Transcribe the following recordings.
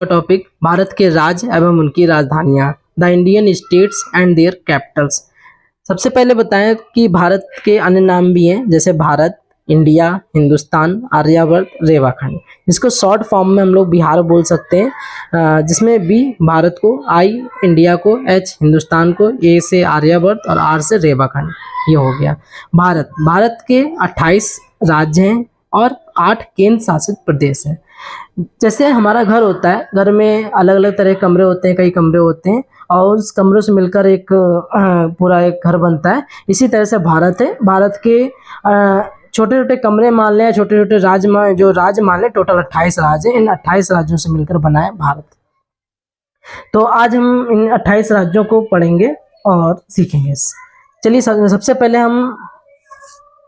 Topic Bharat के राज्य एवं उनकी राजधानियां, the Indian states and their capitals. सबसे पहले बताएं कि भारत के अन्य नाम भी हैं, जैसे भारत, इंडिया, हिंदुस्तान, आर्यावर्त, रेवाखंड। इसको शॉर्ट फॉर्म में हम लोग बिहार बोल सकते हैं, जिसमें बी भारत को, आई इंडिया को, एच हिंदुस्तान को, ए से आर्यावर्त और आर से रेवाखंड। ये हो गया भारत के 28 राज्य हैं और 8 केंद्र शासित प्रदेश हैं। जैसे हमारा घर होता है, घर में अलग अलग तरह के कमरे होते हैं, कई कमरे होते हैं और उस कमरों से मिलकर एक पूरा एक घर बनता है। इसी तरह से भारत है। भारत के छोटे छोटे कमरे मान लें, छोटे छोटे राज्य मान लें, टोटल 28 राज्य हैं। इन 28 राज्यों से मिलकर बना है भारत। तो आज हम इन 28 राज्यों को पढ़ेंगे और सीखेंगे। चलिए सबसे पहले हम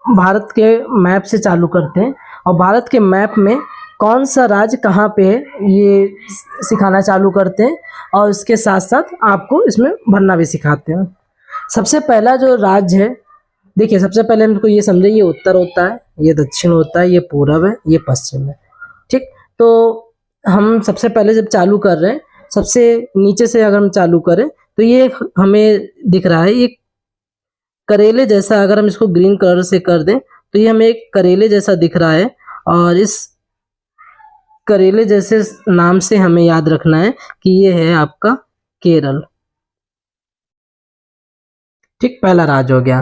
भारत के मैप से चालू करते हैं और भारत के मैप में कौन सा राज्य कहाँ पे है ये सिखाना चालू करते हैं और इसके साथ साथ आपको इसमें भरना भी सिखाते हैं। सबसे पहला जो राज्य है, देखिए सबसे पहले हमको ये समझे, ये उत्तर होता है, ये दक्षिण होता है, ये पूरब है, ये पश्चिम है। ठीक, तो हम सबसे पहले जब चालू कर रहे हैं, सबसे नीचे से अगर हम चालू करें तो ये हमें दिख रहा है, ये करेले जैसा, अगर हम इसको ग्रीन कलर से कर दें तो ये हमें एक करेले जैसा दिख रहा है और इस करेले जैसे नाम से हमें याद रखना है कि ये है आपका केरल। ठीक, पहला राज्य हो गया।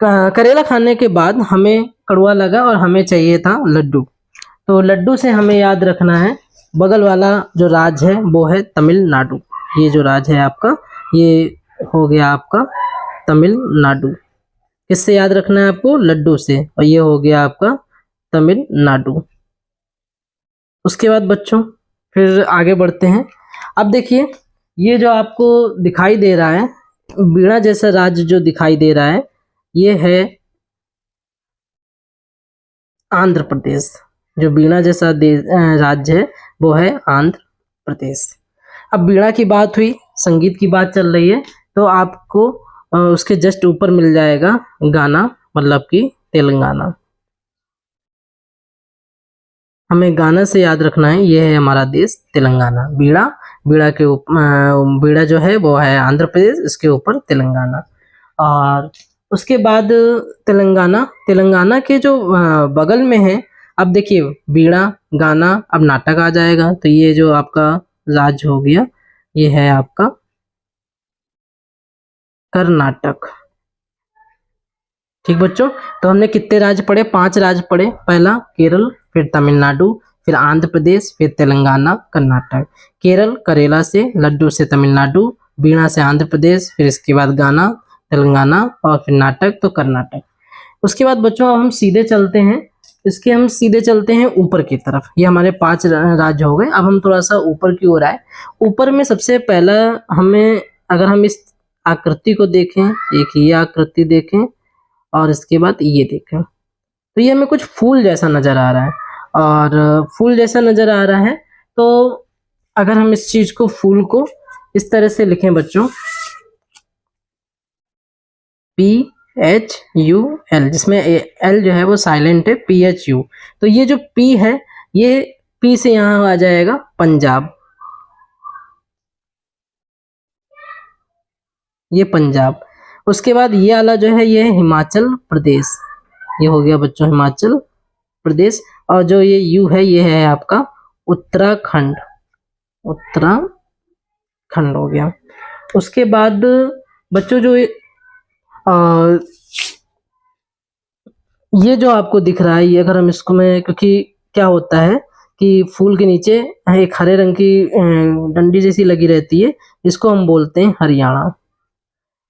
करेला खाने के बाद हमें कड़वा लगा और हमें चाहिए था लड्डू, तो लड्डू से हमें याद रखना है बगल वाला जो राज्य है वो है तमिलनाडु। ये जो राज्य है आपका, ये हो गया आपका तमिलनाडु। किससे याद रखना है आपको? लड्डू से, और ये हो गया आपका तमिलनाडु। उसके बाद बच्चों फिर आगे बढ़ते हैं। अब देखिए ये जो आपको दिखाई दे रहा है वीणा जैसा राज्य जो दिखाई दे रहा है, ये है आंध्र प्रदेश। जो वीणा जैसा राज्य है वो है आंध्र प्रदेश। अब वीणा की बात हुई, संगीत की बात चल रही है, तो आपको उसके जस्ट ऊपर मिल जाएगा गाना, मतलब कि तेलंगाना। हमें गाना से याद रखना है, ये है हमारा देश तेलंगाना। बीड़ा जो है वो है आंध्र प्रदेश, इसके ऊपर तेलंगाना। और उसके बाद तेलंगाना के जो बगल में है, अब देखिए बीड़ा, गाना, अब नाटक आ जाएगा। तो ये जो आपका राज्य हो गया, ये है आपका कर्नाटक। ठीक बच्चों, तो हमने कितने राज्य पढ़े? 5 राज्य पढ़े। पहला केरल, फिर तमिलनाडु, फिर आंध्र प्रदेश, फिर तेलंगाना, कर्नाटक। केरल करेला से, लड्डू से तमिलनाडु, वीणा से आंध्र प्रदेश, फिर इसके बाद गाना तेलंगाना और फिर नाटक तो कर्नाटक। उसके बाद बच्चों हम सीधे चलते हैं ऊपर की तरफ। ये हमारे 5 राज्य हो गए। अब हम थोड़ा सा ऊपर की ओर आए। ऊपर में सबसे पहला हमें, अगर हम इस आकृति को देखें, एक ये आकृति देखें और इसके बाद ये देखें, तो ये हमें कुछ फूल जैसा नजर आ रहा है। और फूल जैसा नजर आ रहा है, तो अगर हम इस चीज को, फूल को इस तरह से लिखें बच्चों, PHUL, जिसमें L जो है वो साइलेंट है, PHU। तो ये जो P है, ये P से यहां आ जाएगा पंजाब। ये पंजाब। उसके बाद ये वाला जो है, ये हिमाचल प्रदेश। ये हो गया बच्चों हिमाचल प्रदेश। और जो ये यू है, ये है आपका उत्तराखंड। उत्तराखंड हो गया। उसके बाद बच्चों जो ये जो आपको दिख रहा है, ये अगर हम इसको में, क्योंकि क्या होता है कि फूल के नीचे एक हरे रंग की डंडी जैसी लगी रहती है, इसको हम बोलते हैं हरियाणा।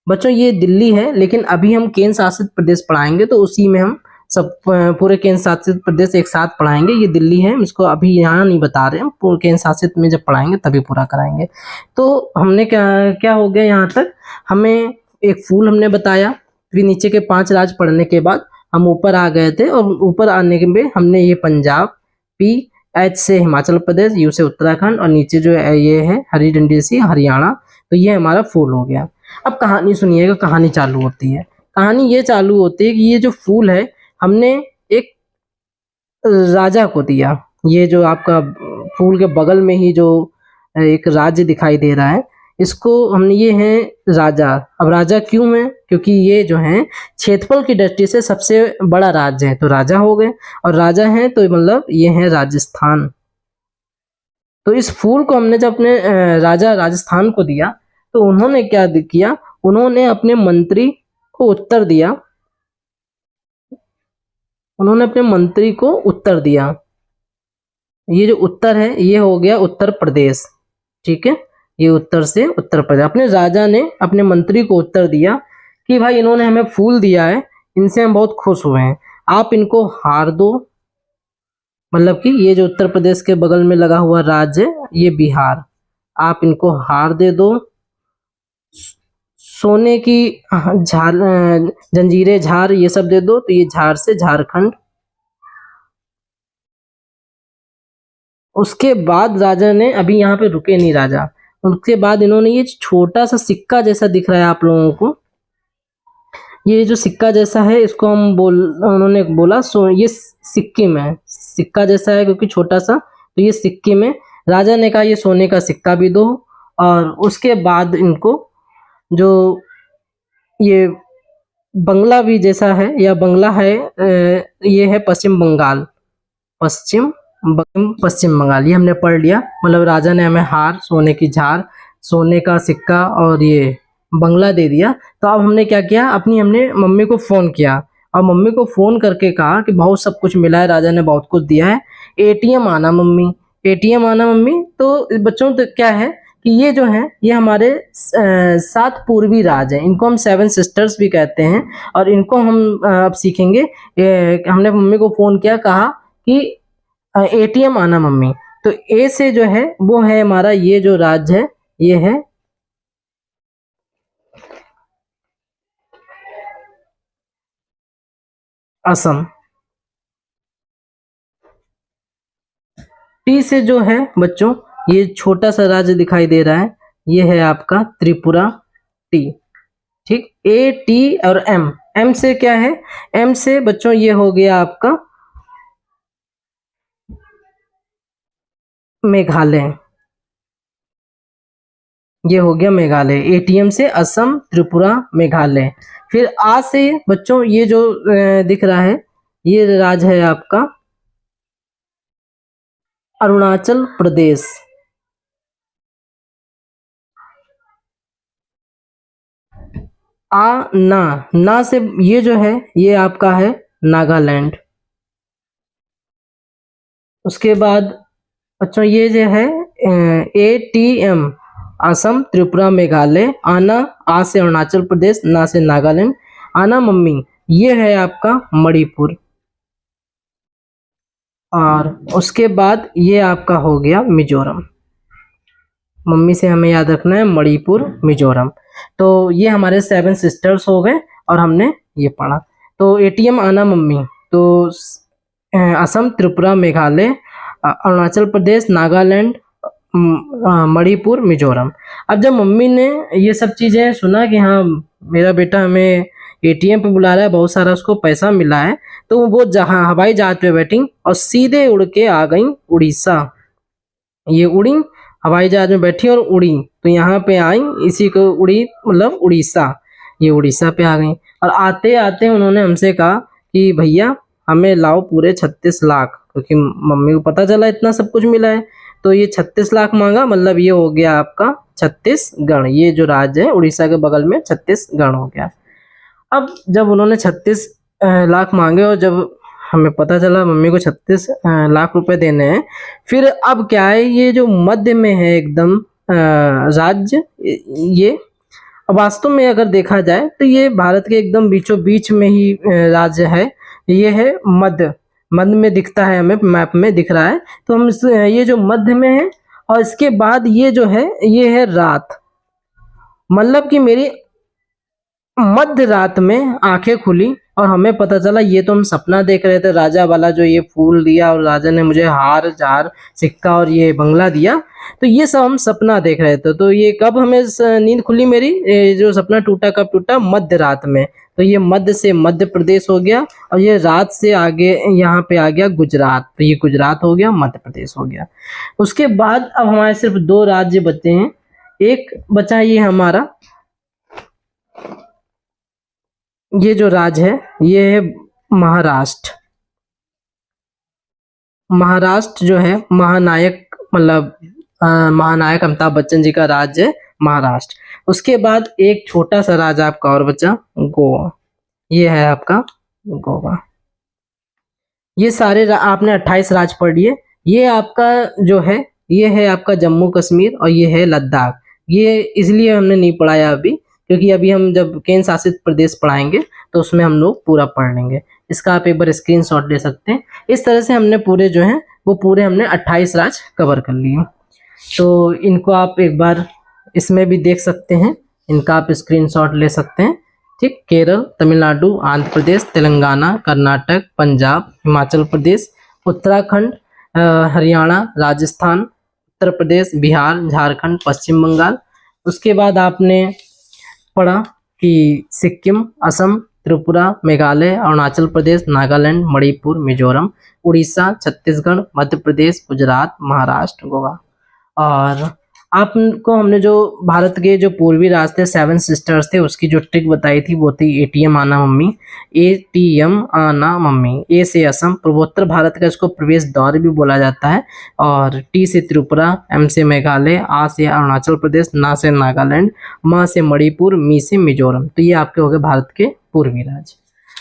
बच्चों ये दिल्ली है, लेकिन अभी हम केंद्र शासित प्रदेश पढ़ाएंगे तो उसी में हम सब पूरे केंद्र शासित प्रदेश एक साथ पढ़ाएंगे। ये दिल्ली है, इसको अभी यहाँ नहीं बता रहे हैं, पूरे केंद्र शासित में जब पढ़ाएंगे तभी पूरा कराएंगे। तो हमने क्या हो गया, यहाँ तक हमें एक फूल हमने बताया, फिर नीचे के 5 राज्य पढ़ने के बाद हम ऊपर आ गए थे, और ऊपर आने के में हमने ये पंजाब, PH से हिमाचल प्रदेश, U से उत्तराखंड, और नीचे जो है ये है हरी डंडी सी हरियाणा। तो ये हमारा फूल हो गया। अब कहानी सुनिएगा, कहानी चालू होती है। कहानी ये चालू होती है कि ये जो फूल है, हमने एक राजा को दिया। ये जो आपका फूल के बगल में ही जो एक राज्य दिखाई दे रहा है, इसको हमने, ये है राजा। अब राजा क्यों है? क्योंकि ये जो है क्षेत्रफल की दृष्टि से सबसे बड़ा राज्य है, तो राजा हो गए। और राजा है तो मतलब ये है राजस्थान। तो इस फूल को हमने जब अपने राजा राजस्थान को दिया, तो उन्होंने क्या किया, उन्होंने अपने मंत्री को उत्तर दिया, उन्होंने अपने मंत्री को उत्तर दिया। ये जो उत्तर है ये हो गया उत्तर प्रदेश, ठीक है, ये उत्तर से उत्तर प्रदेश। अपने राजा ने अपने मंत्री को उत्तर दिया कि भाई इन्होंने हमें फूल दिया है, इनसे हम बहुत खुश हुए हैं, आप इनको हार दो। मतलब कि ये जो उत्तर प्रदेश के बगल में लगा हुआ राज्य है ये बिहार, आप इनको हार दे दो, सोने की झार जंजीरें झार ये सब दे दो। तो ये झार से झारखंड। उसके बाद राजा ने, अभी यहाँ पे रुके नहीं राजा, उसके बाद इन्होंने ये छोटा सा सिक्का जैसा दिख रहा है आप लोगों को, ये जो सिक्का जैसा है इसको हम उन्होंने बोला ये सिक्किम है, सिक्का जैसा है क्योंकि छोटा सा, तो ये सिक्किम है। राजा ने कहा ये सोने का सिक्का भी दो। और उसके बाद इनको जो ये बंगला भी जैसा है या बंगला है, ये है पश्चिम बंगाल, पश्चिम बंगाल, ये हमने पढ़ लिया। मतलब राजा ने हमें हार, सोने की झार, सोने का सिक्का और ये बंगला दे दिया। तो अब हमने क्या किया, हमने मम्मी को फ़ोन किया और मम्मी को फ़ोन करके कहा कि बहुत सब कुछ मिला है, राजा ने बहुत कुछ दिया है, एटीएम आना मम्मी, एटीएम आना मम्मी। तो बच्चों तो क्या है कि ये जो है ये हमारे 7 पूर्वी राज हैं, इनको हम 7 सिस्टर्स भी कहते हैं। और इनको हम अब सीखेंगे। हमने मम्मी को फ़ोन किया, कहा कि एटीएम आना मम्मी। तो ए से जो है वो है हमारा ये जो राज्य है, ये है असम। टी से जो है बच्चों ये छोटा सा राज्य दिखाई दे रहा है, ये है आपका त्रिपुरा, टी, ठीक। ए, टी और एम, एम से क्या है, एम से बच्चों ये हो गया आपका मेघालय, ये हो गया मेघालय। एटीएम से असम, त्रिपुरा, मेघालय। फिर आ से बच्चों ये जो दिख रहा है ये राज्य है आपका अरुणाचल प्रदेश। आ ना, ना से ये जो है ये आपका है नागालैंड। उसके बाद बच्चों ये जो है ATM असम, त्रिपुरा, मेघालय। आना, आ से अरुणाचल प्रदेश, ना से नागालैंड। आना मम्मी ये है आपका मणिपुर। और उसके बाद ये आपका हो गया मिजोरम। मम्मी से हमें याद रखना है मणिपुर, मिजोरम। तो ये हमारे 7 सिस्टर्स हो गए और हमने ये पढ़ा। तो एटीएम आना मम्मी, तो असम, त्रिपुरा, मेघालय, अरुणाचल प्रदेश, नागालैंड, मणिपुर, मिजोरम। अब जब मम्मी ने ये सब चीज़ें सुना कि हाँ मेरा बेटा हमें एटीएम पे बुला रहा है, बहुत सारा उसको पैसा मिला है, तो वो जहाँ हवाई जहाज पे बैठी और सीधे उड़ के आ गई उड़ीसा। ये उड़ी, हवाई जहाज में बैठी और उड़ी, तो यहाँ पे आई, इसी को उड़ी मतलब उड़ीसा, ये उड़ीसा पे आ गई। और आते आते उन्होंने हमसे कहा कि भैया हमें लाओ पूरे 36 लाख, क्योंकि मम्मी को पता चला इतना सब कुछ मिला है। तो ये 36 लाख मांगा, मतलब ये हो गया आपका छत्तीसगढ़। ये जो राज्य है उड़ीसा के बगल में छत्तीसगढ़ हो गया। अब जब उन्होंने 36 लाख मांगे और जब हमें पता चला मम्मी को 36 लाख रुपए देने हैं, फिर अब क्या है, ये जो मध्य में है एकदम राज्य, ये वास्तव में अगर देखा जाए तो ये भारत के एकदम बीचों बीच में ही राज्य है। ये है मध्य, मध्य में दिखता है, हमें मैप में दिख रहा है। तो हम ये जो मध्य में है, और इसके बाद ये जो है ये है रात, मतलब कि मेरी मध्य रात में आंखें खुली और हमें पता चला ये तो हम सपना देख रहे थे, राजा वाला जो ये फूल दिया और राजा ने मुझे हार जार सिक्का और ये बंगला दिया, तो ये सब हम सपना देख रहे थे। तो ये कब हमें नींद खुली मेरी, ये जो सपना टूटा कब टूटा, मध्य रात में। तो ये मध्य से मध्य प्रदेश हो गया और ये रात से आगे यहाँ पे आ गया गुजरात, तो ये गुजरात हो गया, मध्य प्रदेश हो गया। उसके बाद अब हमारे सिर्फ 2 राज्य बचे हैं। एक बचा ये हमारा, ये जो राज्य है ये है महाराष्ट्र। महाराष्ट्र जो है महानायक, मतलब महानायक अमिताभ बच्चन जी का राज्य है महाराष्ट्र। उसके बाद एक छोटा सा राज्य आपका और बचा, गोवा। ये है आपका गोवा। ये सारे आपने 28 राज्य पढ़ लिए। ये आपका जो है ये है आपका जम्मू कश्मीर और ये है लद्दाख। ये इसलिए हमने नहीं पढ़ाया अभी, क्योंकि अभी हम जब केंद्र शासित प्रदेश पढ़ाएंगे तो उसमें हम लोग पूरा पढ़ लेंगे। इसका आप एक बार स्क्रीनशॉट ले सकते हैं। इस तरह से हमने पूरे जो हैं वो पूरे हमने 28 राज्य कवर कर लिए। तो इनको आप एक बार इसमें भी देख सकते हैं, इनका आप स्क्रीनशॉट ले सकते हैं। ठीक, केरल, तमिलनाडु, आंध्र प्रदेश, तेलंगाना, कर्नाटक, पंजाब, हिमाचल प्रदेश, उत्तराखंड, हरियाणा, राजस्थान, उत्तर प्रदेश, बिहार, झारखंड, पश्चिम बंगाल। उसके बाद आपने पढ़ा कि सिक्किम, असम, त्रिपुरा, मेघालय, अरुणाचल प्रदेश, नागालैंड, मणिपुर, मिजोरम, उड़ीसा, छत्तीसगढ़, मध्य प्रदेश, गुजरात, महाराष्ट्र, गोवा। और आपको हमने जो भारत के जो पूर्वी राज्य थे 7 सिस्टर्स थे, उसकी जो ट्रिक बताई थी वो थी ATM आना मम्मी, ATM आना मम्मी। A से असम, पूर्वोत्तर भारत का इसको प्रवेश द्वार भी बोला जाता है। और T से त्रिपुरा, M से मेघालय, A से अरुणाचल प्रदेश, ना से नागालैंड, म से मणिपुर, मी से मिजोरम। तो ये आपके हो गए भारत के पूर्वी राज्य।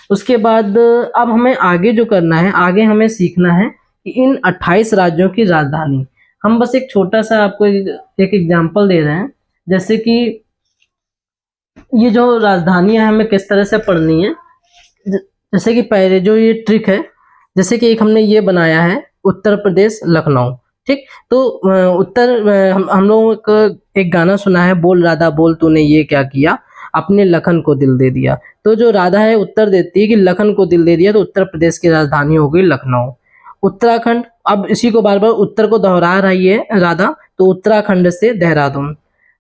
उसके बाद अब हमें आगे जो करना है, आगे हमें सीखना है कि इन 28 राज्यों की राजधानी। हम बस एक छोटा सा आपको एक एग्जाम्पल दे रहे हैं, जैसे कि ये जो राजधानियां हमें किस तरह से पढ़नी है। जैसे कि पहले जो ये ट्रिक है, जैसे कि एक हमने ये बनाया है उत्तर प्रदेश लखनऊ। ठीक, तो हम लोगों को एक गाना सुना है, बोल राधा बोल तूने ये क्या किया, अपने लखन को दिल दे दिया। तो जो राधा है उत्तर देती है कि लखन को दिल दे दिया, तो उत्तर प्रदेश की राजधानी हो गई लखनऊ। उत्तराखंड, अब इसी को बार बार उत्तर को दोहरा रही है राधा, तो उत्तराखंड से देहरादून।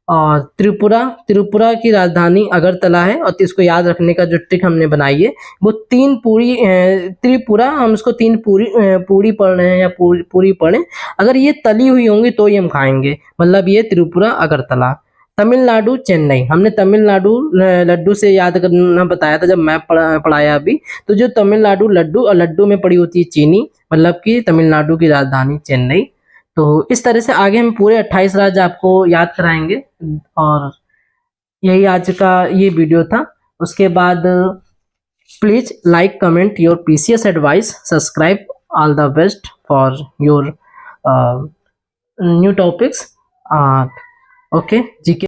और त्रिपुरा की राजधानी अगरतला है। और इसको याद रखने का जो ट्रिक हमने बनाई है वो 3 पूरी त्रिपुरा, हम इसको 3 पूरी पढ़ रहे हैं या पूरी पढ़ें, अगर ये तली हुई होंगी तो ही हम खाएंगे, मतलब ये त्रिपुरा अगरतला। तमिलनाडु चेन्नई, हमने तमिलनाडु लड्डू से याद करना बताया था जब मैं पढ़ाया अभी। तो जो तमिलनाडु लड्डू, और लड्डू में पड़ी होती है चीनी, मतलब कि तमिलनाडु की राजधानी चेन्नई। तो इस तरह से आगे हम पूरे 28 राज्य आपको याद कराएंगे। और यही आज का ये वीडियो था। उसके बाद please like, comment your PCS advice, subscribe, all the best for your new topics. Okay, GK